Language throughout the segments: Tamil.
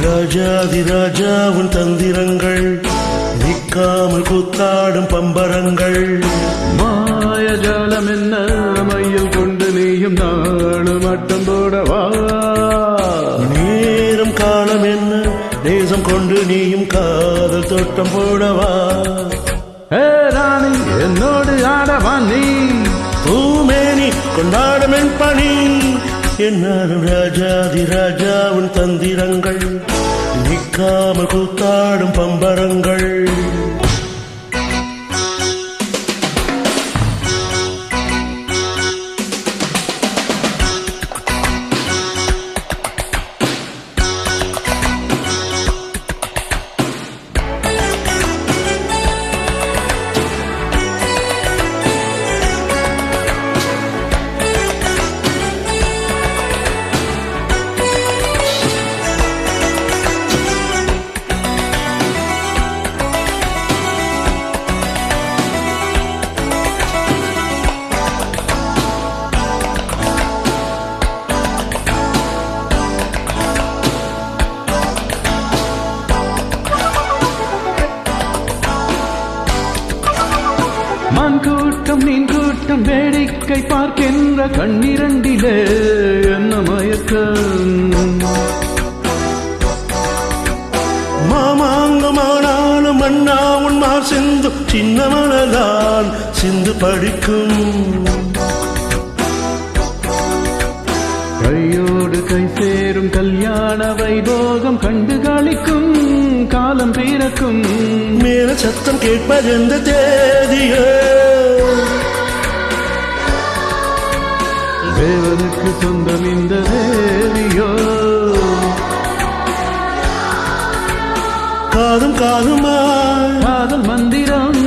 ராஜாதி ராஜா உன் தந்திரங்கள் நிற்காமல் கூத்தாடும் பம்பரங்கள். மாயஜாலம் என்ன மையில் கொண்டு நீயும் நாளும் ஆட்டம் போடவா. நேரம் காலம் என்ன தேசம் கொண்டு நீயும் காதல் தோட்டம் போடவா. ராணி என்னோடு ஆடவா நீ பூமேனி கொண்டாடும் என் பணி. என்னாலும் ராஜாதி ராஜா உன் தந்திரங்கள் நிற்காமல் கூத்தாடும் பம்பரங்கள். மான் கூட்டம் மீன் கூட்டம் வேடிக்கை பார்க்கின்ற கண்ணிரண்டிலே என்ன மயக்கம். மாமாங்கமானாலும் மன்னா உன்மார் சிந்து சின்ன மனதான் சிந்து படிக்கும். கையோடு கை சேரும் கல்யாண வைபோகம் கண்டு களிக்கும் காலம் பிறக்கும். மேல சத்தம் கேட்பதெந்த தேதியோ. தேவனுக்கு சொந்தம் இந்த தேவியோ. காதும் காதுமாய் காதல் மந்திரம்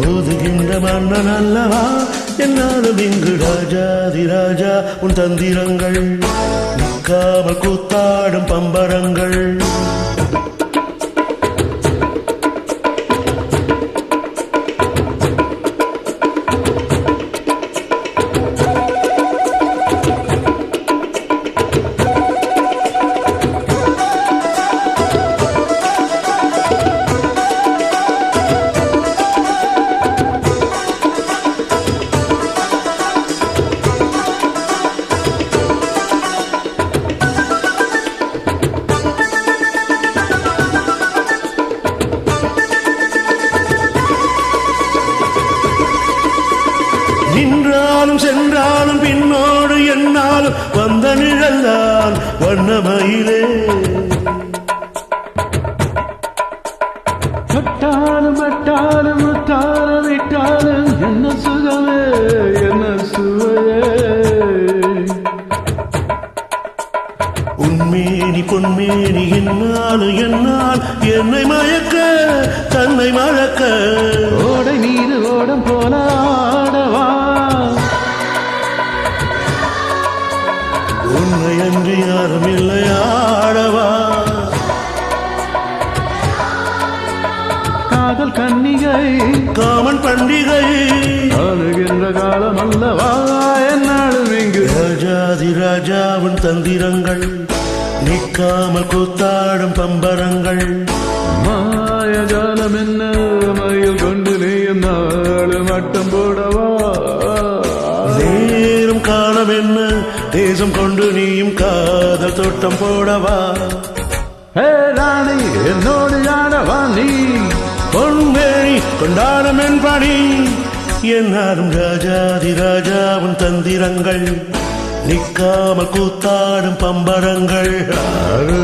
ஓதுகின்ற மன்னன் அல்லவா. என்னாலும் இங்கு ராஜாதி ராஜா உன் தந்திரங்கள் நிற்காமல் கூத்தாடும் பம்பரங்கள். நின்றாலும் சென்றாலும் பின்னோடு என்னாலும் வந்த நிழல்தான் வண்ணமயிலே. தொட்டாலும் பட்டாலும் முத்தால விட்டாலும் என்ன சுகமே என்ன சுவையே. உன்மேனி பொன்மேனி என்னாலும் என்னால் என்னை மயக்க தன்னை மழக்க. ஓடை மீது ஓடம் போல ஆடவா. உன்னை அன்று யாரும் இல்லை ஆடவா. காதல் கன்னிகை காமன் பண்டிகை ஆளுகின்ற காலம் அல்லவா என்னாலும் இங்கு. ராஜாதி ராஜாவின் தந்திரங்கள் நிற்காமல் கூத்தாடும் பம்பரங்கள். மாயஜாலம் என்ன மயில் கொண்டு நீயும் நாளும் ஆட்டம் போடவா. நேரும் காலம் என்ன தேசம் கொண்டு நீயும் காதல் தோட்டம் போடவா. ராணி என்னோடு ஆடவா நீ பொன்மேனி கொண்டாடும் என் பணி. என்னாலும் ராஜாதி ராஜாவின் தந்திரங்கள் நிற்காமல் கூத்தாடும் பம்பரங்கள். அரு